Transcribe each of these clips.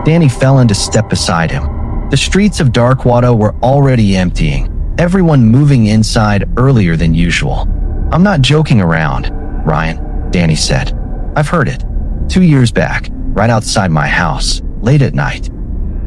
Danny fell into step beside him. The streets of Darkwater were already emptying, everyone moving inside earlier than usual. "I'm not joking around, Ryan," Danny said. "I've heard it. 2 years back, right outside my house, late at night."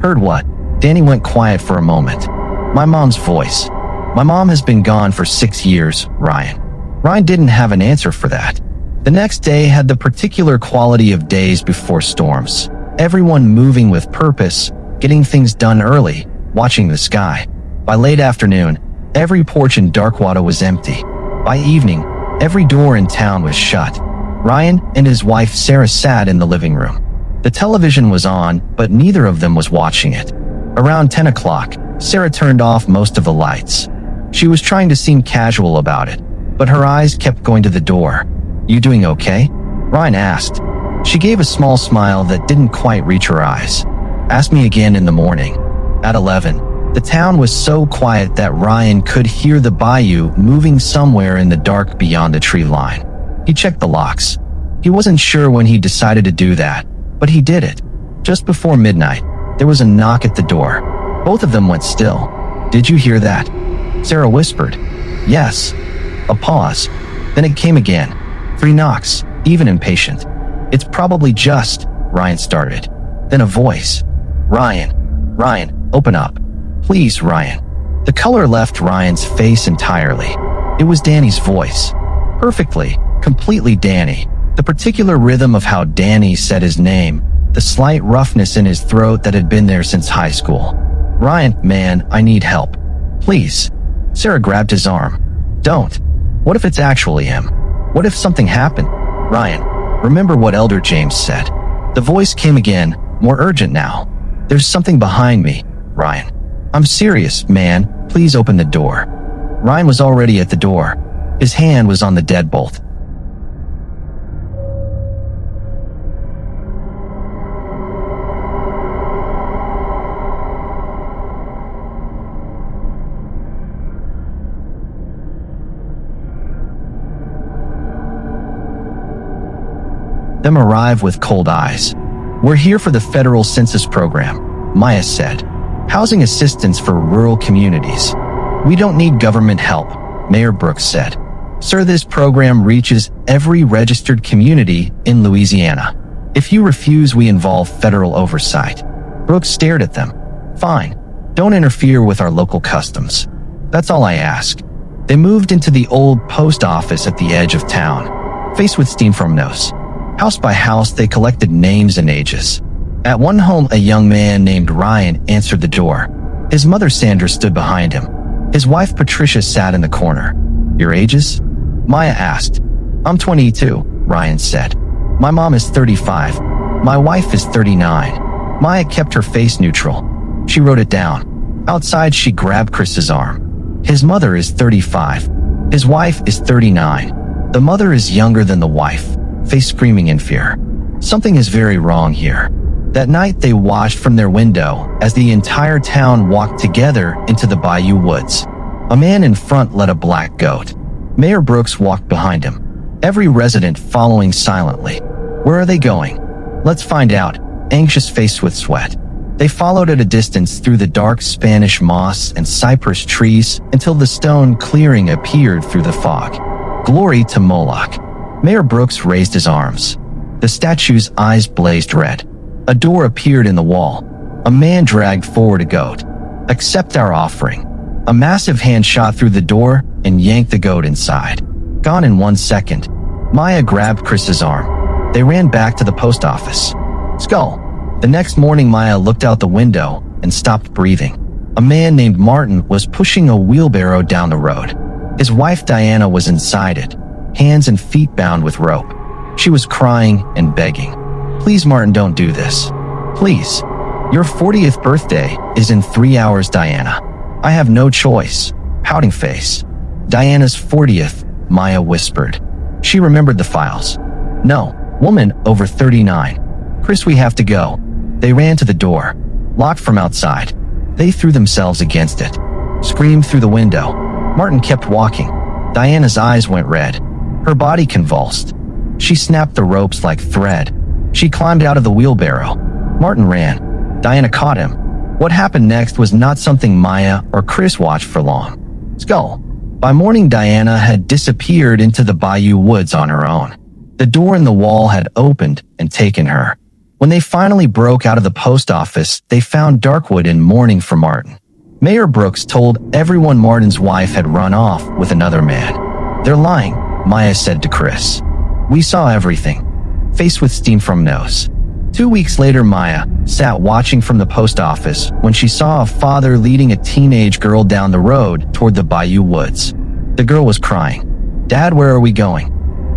"Heard what?" Danny went quiet for a moment. "My mom's voice. My mom has been gone for 6 years, Ryan." Ryan didn't have an answer for that. The next day had the particular quality of days before storms. Everyone moving with purpose, getting things done early, watching the sky. By late afternoon, every porch in Darkwater was empty. By evening, every door in town was shut. Ryan and his wife Sarah sat in the living room. The television was on, but neither of them was watching it. Around 10 o'clock, Sarah turned off most of the lights. She was trying to seem casual about it, but her eyes kept going to the door. "You doing okay?" Ryan asked. She gave a small smile that didn't quite reach her eyes. "Ask me again in the morning." At 11, the town was so quiet that Ryan could hear the bayou moving somewhere in the dark beyond the tree line. He checked the locks. He wasn't sure when he decided to do that, but he did it. Just before midnight, there was a knock at the door. Both of them went still. "Did you hear that?" Sarah whispered. "Yes." A pause. Then it came again. 3 knocks, even impatient. "It's probably just," Ryan started. Then a voice. "Ryan, Ryan, open up. Please, Ryan." The color left Ryan's face entirely. It was Danny's voice. Perfectly, completely Danny. The particular rhythm of how Danny said his name, the slight roughness in his throat that had been there since high school. "Ryan, man, I need help. Please." Sarah grabbed his arm. "Don't. What if it's actually him? What if something happened? Ryan, remember what Elder James said." The voice came again, more urgent now. "There's something behind me, Ryan. I'm serious, man. Please open the door." Ryan was already at the door. His hand was on the deadbolt. Them arrive with cold eyes. "We're here for the federal census program," Maya said. "Housing assistance for rural communities." "We don't need government help," Mayor Brooks said. "Sir, this program reaches every registered community in Louisiana. If you refuse, we involve federal oversight." Brooks stared at them. "Fine. Don't interfere with our local customs. That's all I ask." They moved into the old post office at the edge of town. Faced with steam from nose. House by house, they collected names and ages. At one home, a young man named Ryan answered the door. His mother Sandra stood behind him. His wife Patricia sat in the corner. "Your ages?" Maya asked. "I'm 22, Ryan said. "My mom is 35. My wife is 39. Maya kept her face neutral. She wrote it down. Outside, she grabbed Chris's arm. "His mother is 35. His wife is 39. The mother is younger than the wife," face screaming in fear. Something is very wrong here. That night they watched from their window as the entire town walked together into the bayou woods. A man in front led a black goat. Mayor Brooks walked behind him, every resident following silently. "Where are they going?" "Let's find out," anxious faced with sweat. They followed at a distance through the dark Spanish moss and cypress trees until the stone clearing appeared through the fog. "Glory to Moloch." Mayor Brooks raised his arms. The statue's eyes blazed red. A door appeared in the wall. A man dragged forward a goat. "Accept our offering." A massive hand shot through the door and yanked the goat inside. Gone in 1 second. Maya grabbed Chris's arm. They ran back to the post office. Skull. The next morning, Maya looked out the window and stopped breathing. A man named Martin was pushing a wheelbarrow down the road. His wife Diana was inside it, hands and feet bound with rope. She was crying and begging. "Please, Martin, don't do this. Please. Your 40th birthday is in 3 hours, Diana. I have no choice." Pouting face. "Diana's 40th, Maya whispered. She remembered the files. "No, woman over 39. Chris, we have to go." They ran to the door, locked from outside. They threw themselves against it, screamed through the window. Martin kept walking. Diana's eyes went red. Her body convulsed. She snapped the ropes like thread. She climbed out of the wheelbarrow. Martin ran. Diana caught him. What happened next was not something Maya or Chris watched for long. Skull. By morning, Diana had disappeared into the bayou woods on her own. The door in the wall had opened and taken her. When they finally broke out of the post office, they found Darkwood in mourning for Martin. Mayor Brooks told everyone Martin's wife had run off with another man. "They're lying," Maya said to Chris. "We saw everything." Faced with steam from nose. 2 weeks later, Maya sat watching from the post office when she saw a father leading a teenage girl down the road toward the bayou woods. The girl was crying. "Dad, where are we going?"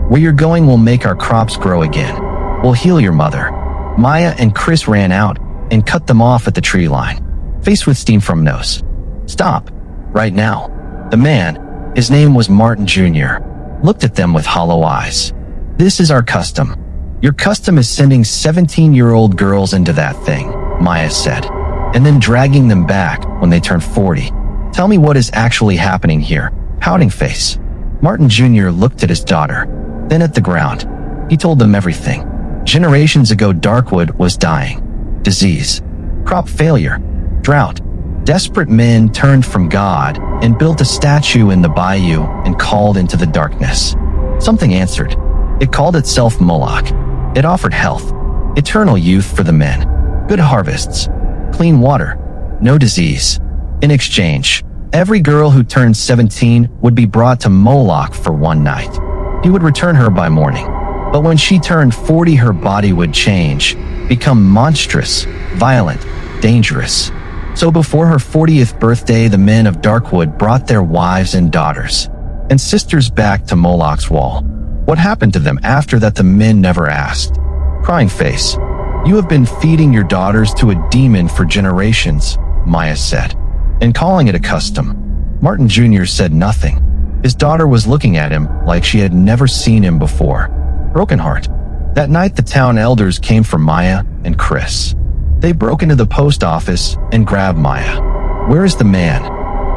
"Where you're going will make our crops grow again. We'll heal your mother." Maya and Chris ran out and cut them off at the tree line. Faced with steam from nose. "Stop. Right now." The man, his name was Martin Jr., looked at them with hollow eyes. "This is our custom." "Your custom is sending 17-year-old girls into that thing," Maya said, "and then dragging them back when they turn 40. Tell me what is actually happening here." Pouting face. Martin Jr. looked at his daughter, then at the ground. He told them everything. Generations ago, Darkwood was dying. Disease. Crop failure. Drought. Desperate men turned from God and built a statue in the bayou and called into the darkness. Something answered. It called itself Moloch. It offered health, eternal youth for the men, good harvests, clean water, no disease. In exchange, every girl who turned 17 would be brought to Moloch for one night. He would return her by morning. But when she turned 40, her body would change, become monstrous, violent, dangerous. So before her 40th birthday, the men of Darkwood brought their wives and daughters and sisters back to Moloch's wall. What happened to them after that, the men never asked. Crying face. "You have been feeding your daughters to a demon for generations," Maya said, "and calling it a custom." Martin Jr. said nothing. His daughter was looking at him like she had never seen him before. Broken heart. That night, the town elders came for Maya and Chris. They broke into the post office and grabbed Maya. "Where is the man?"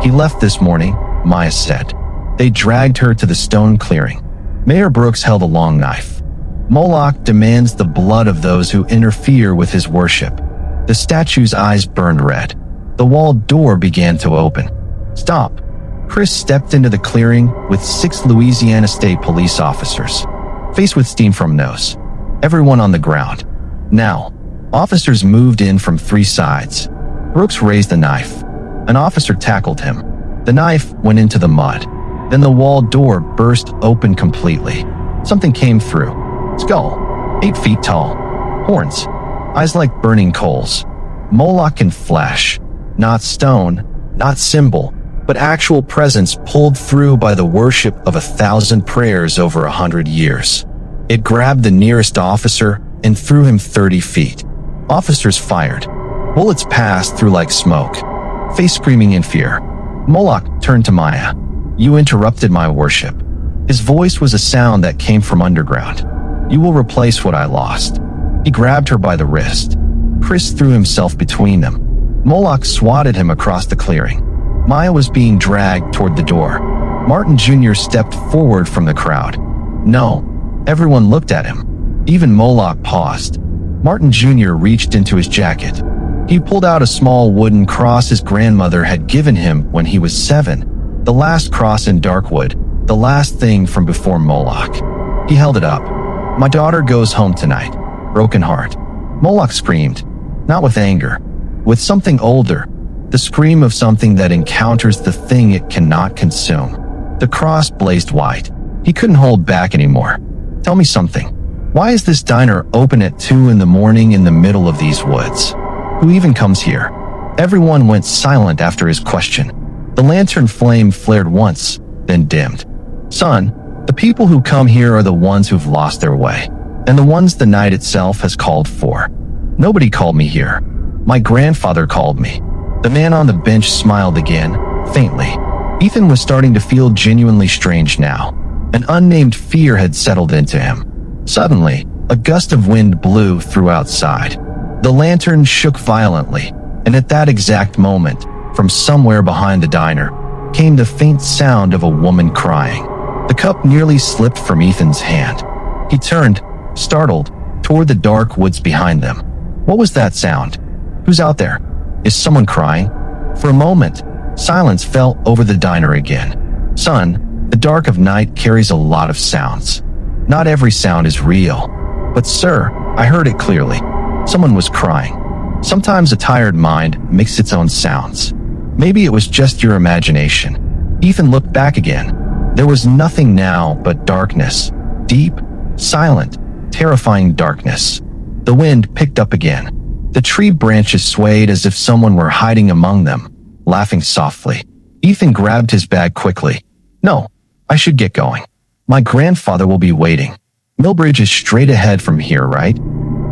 "He left this morning," Maya said. They dragged her to the stone clearing. Mayor Brooks held a long knife. "Moloch demands the blood of those who interfere with his worship." The statue's eyes burned red. The wall door began to open. "Stop." Chris stepped into the clearing with 6 Louisiana State police officers. Faced with steam from nose. Everyone on the ground. Now, officers moved in from 3 sides. Brooks raised the knife. An officer tackled him. The knife went into the mud. Then the wall door burst open completely. Something came through. Skull. 8 feet tall. Horns. Eyes like burning coals. Moloch in flesh. Not stone, not symbol, but actual presence pulled through by the worship of 1,000 prayers over 100 years. It grabbed the nearest officer and threw him 30 feet. Officers fired. Bullets passed through like smoke. Face screaming in fear. Moloch turned to Maya. "You interrupted my worship." His voice was a sound that came from underground. "You will replace what I lost." He grabbed her by the wrist. Chris threw himself between them. Moloch swatted him across the clearing. Maya was being dragged toward the door. Martin Jr. stepped forward from the crowd. "No." Everyone looked at him. Even Moloch paused. Martin Jr. reached into his jacket. He pulled out a small wooden cross his grandmother had given him when he was 7. The last cross in Darkwood, the last thing from before Moloch. He held it up. "My daughter goes home tonight." Broken heart. Moloch screamed. Not with anger. With something older. The scream of something that encounters the thing it cannot consume. The cross blazed white. He couldn't hold back anymore. "Tell me something. Why is this diner open at 2 in the morning in the middle of these woods? Who even comes here?" Everyone went silent after his question. The lantern flame flared once, then dimmed. "Son, the people who come here are the ones who've lost their way, and the ones the night itself has called for. Nobody called me here. My grandfather called me." The man on the bench smiled again, faintly. Ethan was starting to feel genuinely strange now. An unnamed fear had settled into him. Suddenly, a gust of wind blew through outside. The lantern shook violently, and at that exact moment, from somewhere behind the diner, came the faint sound of a woman crying. The cup nearly slipped from Ethan's hand. He turned, startled, toward the dark woods behind them. What was that sound? Who's out there? Is someone crying? For a moment, silence fell over the diner again. Son, the dark of night carries a lot of sounds. Not every sound is real. But sir, I heard it clearly. Someone was crying. Sometimes a tired mind makes its own sounds. Maybe it was just your imagination. Ethan looked back again. There was nothing now but darkness. Deep, silent, terrifying darkness. The wind picked up again. The tree branches swayed as if someone were hiding among them, laughing softly. Ethan grabbed his bag quickly. No, I should get going. My grandfather will be waiting. Millbridge is straight ahead from here, right?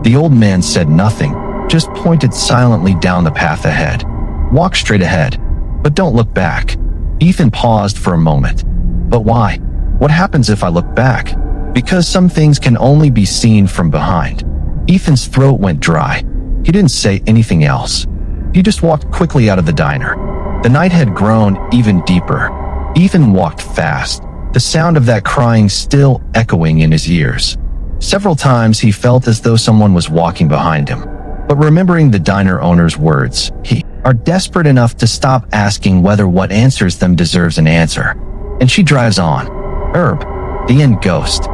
The old man said nothing, just pointed silently down the path ahead. Walk straight ahead, but don't look back. Ethan paused for a moment. But why? What happens if I look back? Because some things can only be seen from behind. Ethan's throat went dry. He didn't say anything else. He just walked quickly out of the diner. The night had grown even deeper. Ethan walked fast, the sound of that crying still echoing in his ears. Several times he felt as though someone was walking behind him. But remembering the diner owner's words, he are desperate enough to stop asking whether what answers them deserves an answer. And she drives on. Herb, the end ghost.